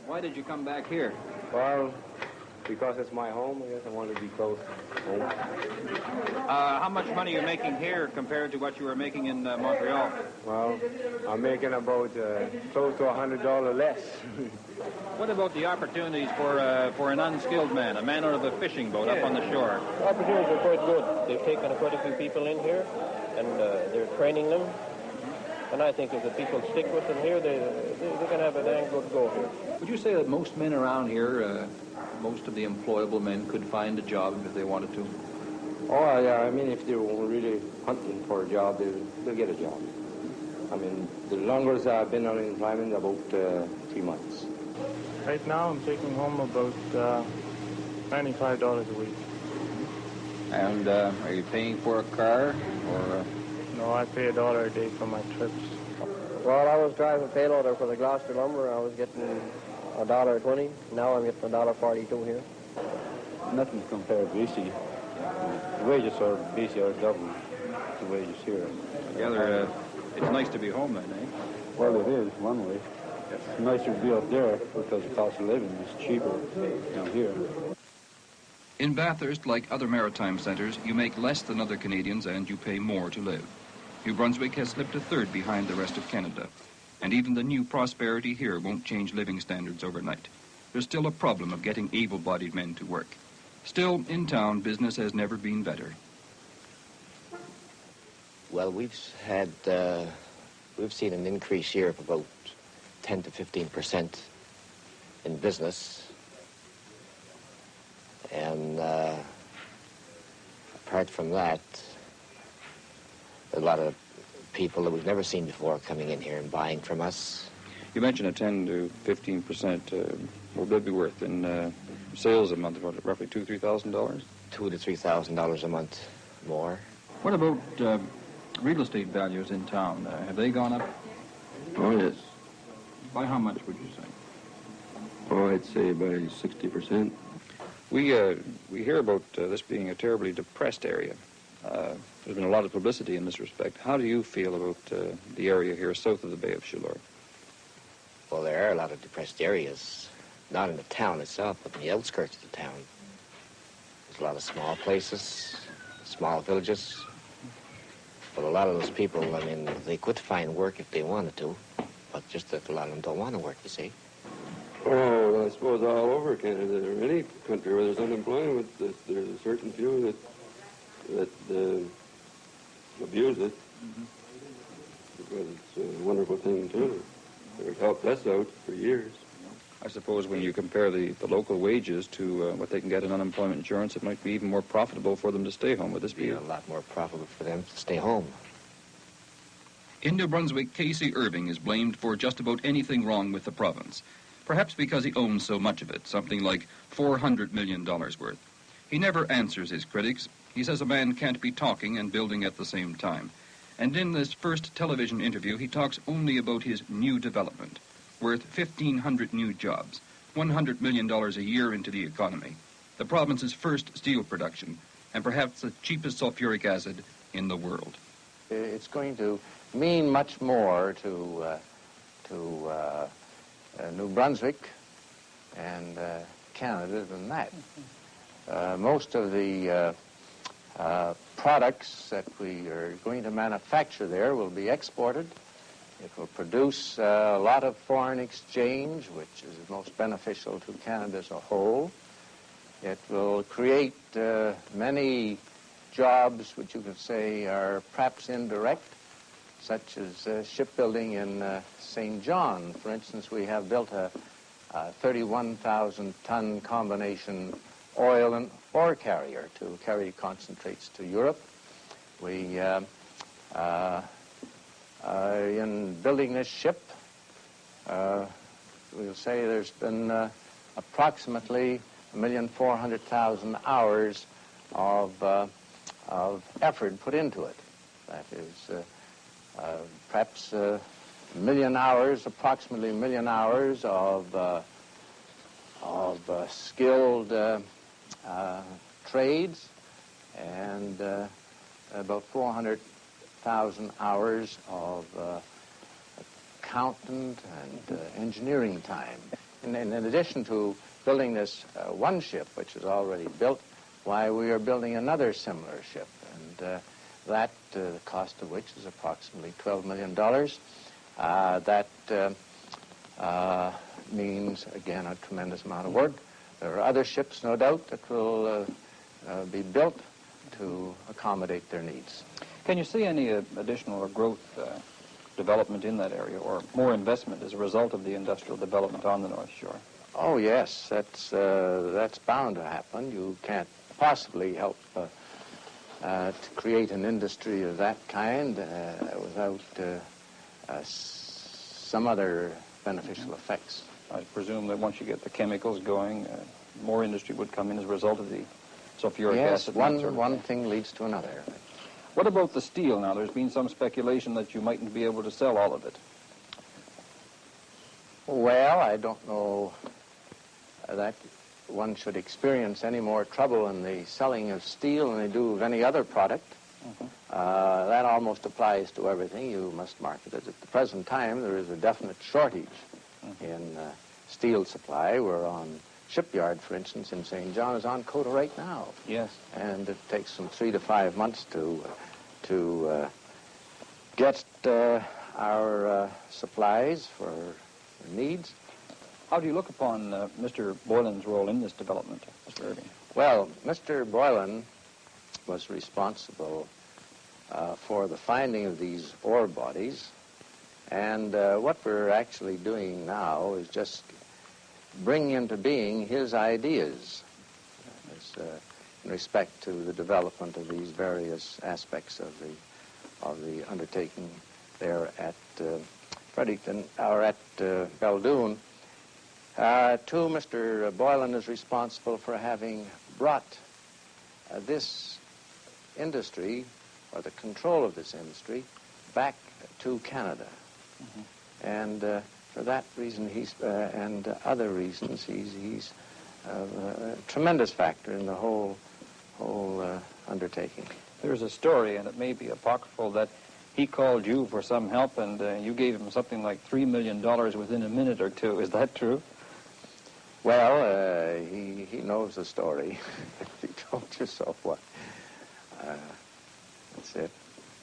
Why did you come back here? Well, because it's my home. I guess I wanted to be close home. How much money are you making here compared to what you were making in Montreal? Well, I'm making about close to $100 less. What about the opportunities for an unskilled man, a man out of a fishing boat up on the shore? The opportunities are quite good. They've taken quite a few people in here, and they're training them. And I think if the people stick with them here, they're going to have a dang good go here. Would you say that most men around here, most of the employable men, could find a job if they wanted to? Oh, yeah. I mean, if they're really hunting for a job, they'll get a job. I mean, the longest I've been on employment, about 3 months. Right now, I'm taking home about $95 a week. And are you paying for a car, or...? No, I pay $1 a day for my trips. Well, I was driving payloader for the Gloucester Lumber. I was getting $1.20. Now I'm getting $1.42 here. Nothing compared to BC. The wages are BC are double the wages here. I gather it's nice to be home then, eh? Well, it is, one way. It's nicer to be up there because the cost of living is cheaper down here. In Bathurst, like other maritime centres, you make less than other Canadians and you pay more to live. New Brunswick has slipped a third behind the rest of Canada. And even the new prosperity here won't change living standards overnight. There's still a problem of getting able-bodied men to work. Still, in town, business has never been better. Well, we've seen an increase here of about 10 to 15% in business. And apart from that, a lot of people that we've never seen before coming in here and buying from us. You mentioned a 10 to 15%. What would that be worth in sales a month? About roughly $2,000 to $3,000? $2,000 to $3,000 a month more. What about real estate values in town? Have they gone up? Oh, yes. By how much would you say? Oh, I'd say by 60%. We hear about this being a terribly depressed area. There's been a lot of publicity in this respect. How do you feel about the area here south of the Bay of Chaleur? Well, there are a lot of depressed areas, not in the town itself, but in the outskirts of the town. There's a lot of small places, small villages. But a lot of those people, I mean, they could find work if they wanted to, but just that a lot of them don't want to work, you see. Oh, well, I suppose all over Canada or any country where there's unemployment, there's a certain few that abuse it. Mm-hmm. Because it's a wonderful thing, too. It's helped us out for years. I suppose when you compare the local wages to what they can get in unemployment insurance, it might be even more profitable for them to stay home. Would this be? A lot more profitable for them to stay home. In New Brunswick, Casey Irving is blamed for just about anything wrong with the province. Perhaps because he owns so much of it, something like $400 million worth. He never answers his critics. He says a man can't be talking and building at the same time. And in this first television interview, he talks only about his new development, worth 1,500 new jobs, $100 million a year into the economy, the province's first steel production, and perhaps the cheapest sulfuric acid in the world. It's going to mean much more to New Brunswick and Canada than that. Most of the products that we are going to manufacture there will be exported. It will produce a lot of foreign exchange, which is most beneficial to Canada as a whole. It will create many jobs which you could say are perhaps indirect, such as shipbuilding in St. John. For instance, we have built a 31,000-ton combination oil and ore carrier to carry concentrates to Europe. We, in building this ship, we'll say there's been approximately 1,400,000 hours of effort put into it. That is perhaps a million hours, approximately a million hours of skilled trades, and about 400,000 hours of accountant and engineering time. And in addition to building this one ship, which is already built, why, we are building another similar ship, and the cost of which is approximately $12 million. That means, again, a tremendous amount of work. There are other ships, no doubt, that will be built to accommodate their needs. Can you see any additional growth development in that area, or more investment as a result of the industrial development on the North Shore? Oh, yes, that's bound to happen. You can't possibly help to create an industry of that kind without some other beneficial effects. I presume that once you get the chemicals going, more industry would come in as a result of the sulfuric acid. Yes, one thing leads to another. What about the steel now? There's been some speculation that you mightn't be able to sell all of it. Well, I don't know that one should experience any more trouble in the selling of steel than they do of any other product. That almost applies to everything. You must market it. At the present time, there is a definite shortage in steel supply. We're on shipyard, for instance, in St. John is on quota right now. Yes. And it takes from 3 to 5 months to get our supplies for needs. How do you look upon Mr. Boylan's role in this development, Mr. Irving? Well, Mr. Boylan was responsible for the finding of these ore bodies, and what we're actually doing now is just bring into being his ideas in respect to the development of these various aspects of the undertaking there at Fredericton, or at Beldoon. Too, Mr. Boylan is responsible for having brought this industry, or the control of this industry, back to Canada. And for that reason, and other reasons, he's a tremendous factor in the whole undertaking. There's a story, and it may be apocryphal, that he called you for some help, and you gave him something like $3 million within a minute or two. Is that true? Well, he knows the story. If he told you so, what? That's it.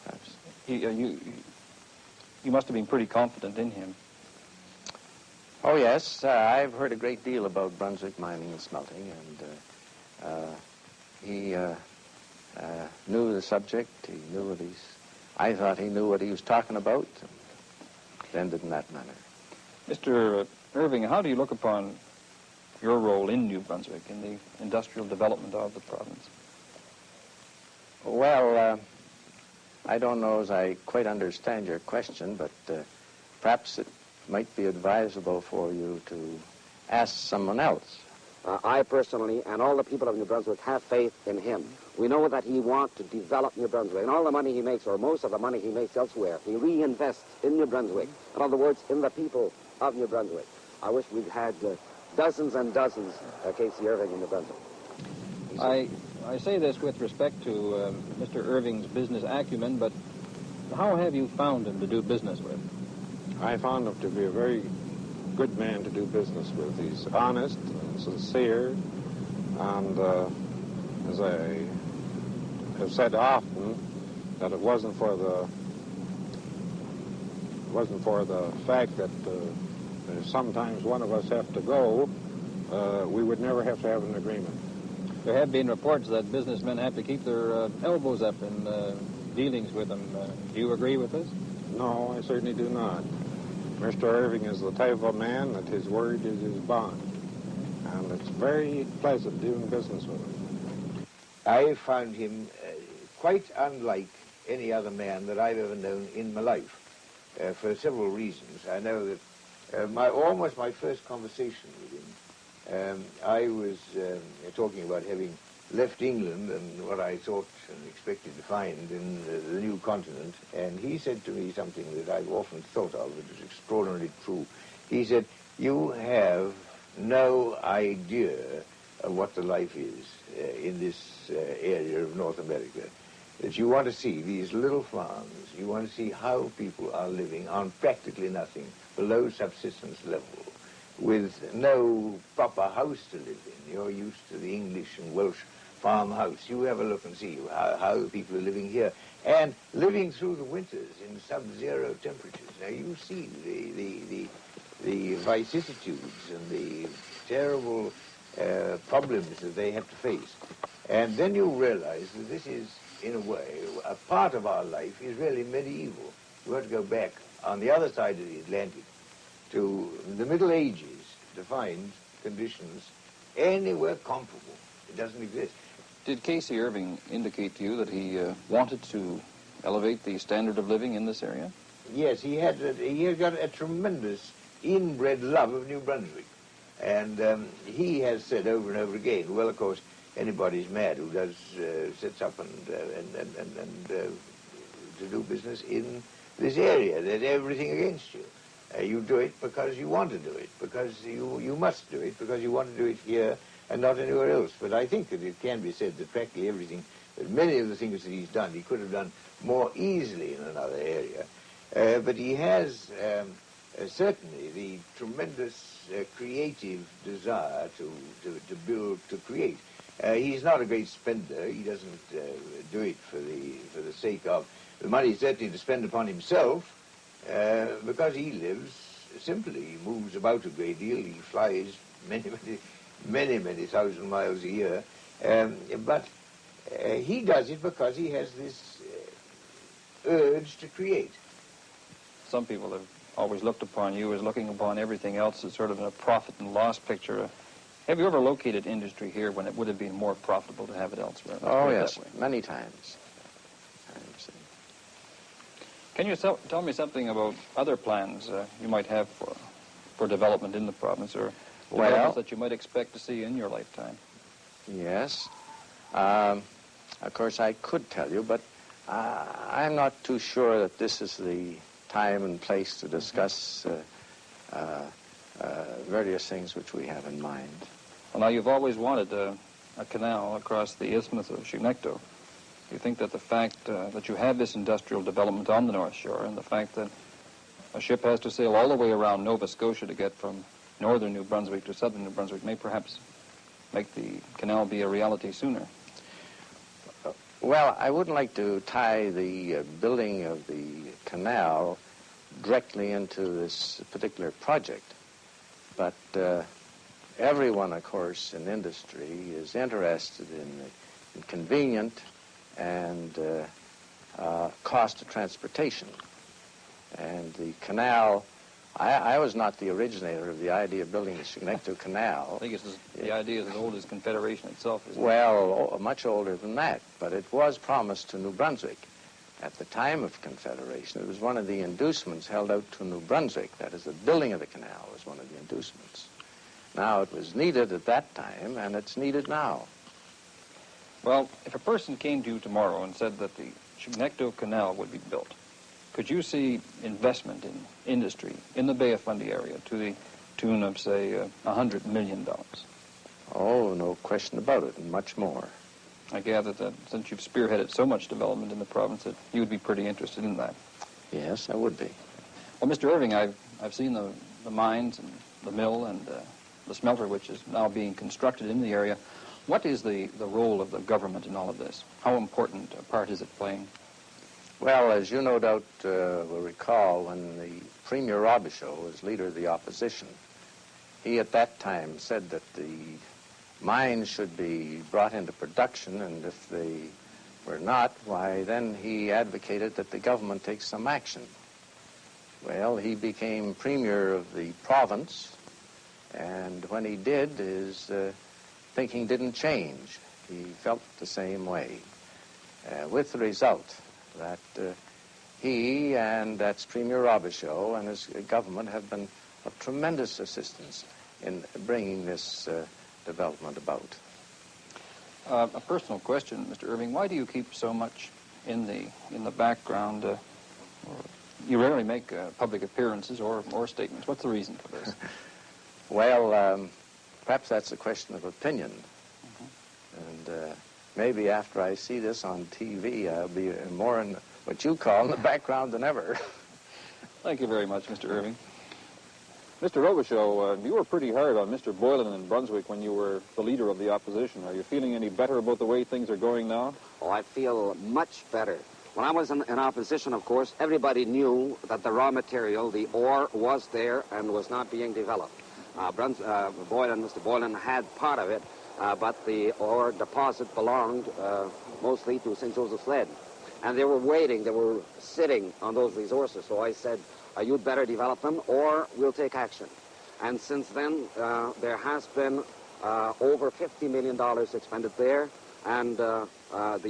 Perhaps. You must have been pretty confident in him. Oh, yes. I've heard a great deal about Brunswick mining and smelting, and he knew the subject. He knew what I thought he knew what he was talking about, and it ended in that manner. Mr. Irving, how do you look upon your role in New Brunswick, in the industrial development of the province? Well, I don't know as I quite understand your question, but perhaps it might be advisable for you to ask someone else. I personally and all the people of New Brunswick have faith in him. We know that he wants to develop New Brunswick, and all the money he makes, or most of the money he makes elsewhere, he reinvests in New Brunswick. In other words, in the people of New Brunswick. I wish we'd had dozens and dozens of Casey Irving in New Brunswick. I say this with respect to Mr. Irving's business acumen, but how have you found him to do business with? I found him to be a very good man to do business with. He's honest and sincere, and as I have said often, that it wasn't for the fact that sometimes one of us have to go, we would never have to have an agreement. There have been reports that businessmen have to keep their elbows up in dealings with them. Do you agree with this? No, I certainly do not. Mr. Irving is the type of man that his word is his bond, and it's very pleasant doing business with him. I found him quite unlike any other man that I've ever known in my life, for several reasons. I know that almost my first conversation with him, I was talking about having left England and what I thought and expected to find in the new continent, and he said to me something that I've often thought of, that is extraordinarily true. He said, "You have no idea of what the life is in this area of North America. that you want to see these little farms, you want to see how people are living on practically nothing, below subsistence level, with no proper house to live in. You're used to the English and Welsh farmhouse. You have a look and see how people are living here, and living through the winters in sub-zero temperatures. Now you see the vicissitudes and the terrible problems that they have to face. And then you realize that this is, in a way, a part of our life is really medieval. We have to go back on the other side of the Atlantic to the Middle Ages to find conditions anywhere comparable. It doesn't exist. Did Casey Irving indicate to you that he wanted to elevate the standard of living in this area? Yes, he had got a tremendous inbred love of New Brunswick. And he has said over and over again, well, of course, anybody's mad who does sits up and to do business in this area. There's everything against you. You do it because you want to do it, because you must do it, because you want to do it here and not anywhere else. But I think that it can be said that practically everything, that many of the things that he's done, he could have done more easily in another area. But he has certainly the tremendous creative desire to build, to create. He's not a great spender. He doesn't do it for the sake of the money, certainly to spend upon himself, because he lives simply. He moves about a great deal. He flies many thousand miles a year. But he does it because he has this urge to create. Some people have always looked upon you as looking upon everything else as sort of a profit and loss picture. Have you ever located industry here when it would have been more profitable to have it elsewhere? Oh, yes, many times. Can you tell me something about other plans you might have for development in the province, or developments that you might expect to see in your lifetime? Yes. Of course, I could tell you, but I'm not too sure that this is the time and place to discuss various things which we have in mind. Well, now, you've always wanted a canal across the Isthmus of Chignecto. Do you think that the fact that you have this industrial development on the North Shore, and the fact that a ship has to sail all the way around Nova Scotia to get from northern New Brunswick to southern New Brunswick, may perhaps make the canal be a reality sooner? Well, I wouldn't like to tie the building of the canal directly into this particular project, but everyone, of course, in industry is interested in convenient and cost of transportation. And the canal, I was not the originator of the idea of building the Chignecto Canal. I think the idea is as old as Confederation itself, isn't it? Well, much older than that, but it was promised to New Brunswick. At the time of Confederation, it was one of the inducements held out to New Brunswick. That is, the building of the canal was one of the inducements. Now, it was needed at that time, and it's needed now. Well, if a person came to you tomorrow and said that the Chignecto Canal would be built, could you see investment in industry in the Bay of Fundy area to the tune of, say, $100 million? Oh, no question about it, and much more. I gather that since you've spearheaded so much development in the province that you would be pretty interested in that. Yes, I would be. Well, Mr. Irving, I've seen the mines and the mill and the smelter, which is now being constructed in the area. What is the role of the government in all of this? How important a part is it playing? Well, as you no doubt will recall, when the Premier-Robichaud was leader of the opposition, he at that time said that the mines should be brought into production, and if they were not, why, then he advocated that the government take some action. Well, he became Premier of the province, and when he did, his thinking didn't change. He felt the same way, with the result that he, and that's Premier-Robichaud, and his government have been of tremendous assistance in bringing this development about. A personal question, Mr. Irving. Why do you keep so much in the background? You rarely make public appearances or statements. What's the reason for this? Well, perhaps that's a question of opinion. And maybe after I see this on TV, I'll be more in what you call in the background than ever. Thank you very much, Mr. Irving. Mr. Robichaud, you were pretty hard on Mr. Boylan in Brunswick when you were the leader of the opposition. Are you feeling any better about the way things are going now? Oh, I feel much better. When I was in opposition, of course, everybody knew that the raw material, the ore, was there and was not being developed. Mr. Boylan had part of it, but the ore deposit belonged mostly to St. Joseph's Lead. And they were waiting, they were sitting on those resources. So I said, you'd better develop them or we'll take action. And since then, there has been over $50 million expended there. And the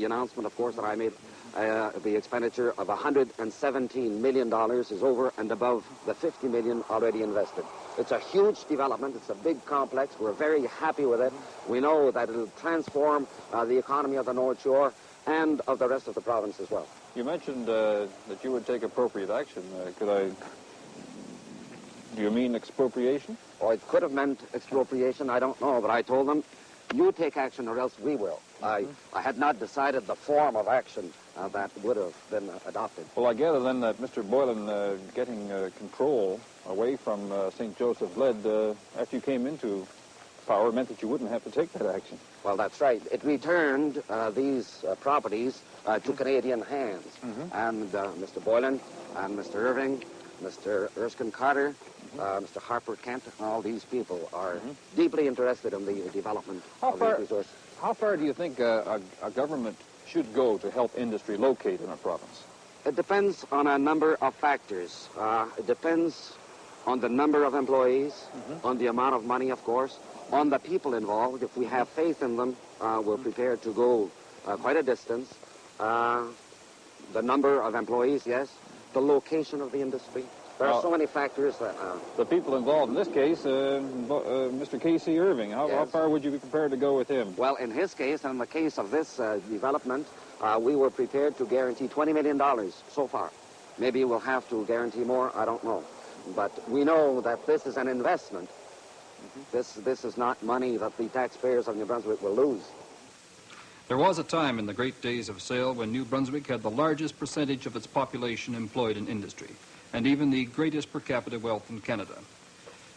announcement, of course, that I made, the expenditure of $117 million is over and above the $50 million already invested. It's a huge development. It's a big complex. We're very happy with it. We know that it'll transform the economy of the North Shore and of the rest of the province as well. You mentioned that you would take appropriate action. Do you mean expropriation? Oh, it could have meant expropriation. I don't know, but I told them, you take action or else we will. I had not decided the form of action that would have been adopted. Well, I gather then that Mr. Boylan getting control away from St. Joseph's Lead after you came into power meant that you wouldn't have to take that action. Well, that's right. It returned these properties to Canadian hands. And Mr. Boylan and Mr. Irving, Mr. Erskine Carter, Mr. Harper Kent, and all these people are deeply interested in the development of these resources. How far do you think a government should go to help industry locate in a province? It depends on a number of factors. It depends on the number of employees, on the amount of money, of course, on the people involved. If we have faith in them, we're prepared to go quite a distance. The number of employees, yes. The location of the industry. There are so many factors that... The people involved in this case, Mr. K.C. Irving, how far would you be prepared to go with him? Well, in his case, and in the case of this development, we were prepared to guarantee $20 million so far. Maybe we'll have to guarantee more, I don't know. But we know that this is an investment. This is not money that the taxpayers of New Brunswick will lose. There was a time in the great days of sail when New Brunswick had the largest percentage of its population employed in industry, and even the greatest per capita wealth in Canada.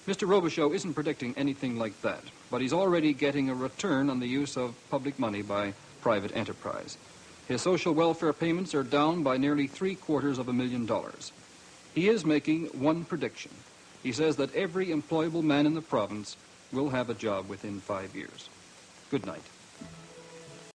Mr. Robichaud isn't predicting anything like that, but he's already getting a return on the use of public money by private enterprise. His social welfare payments are down by nearly $750,000. He is making one prediction. He says that every employable man in the province will have a job within 5 years. Good night.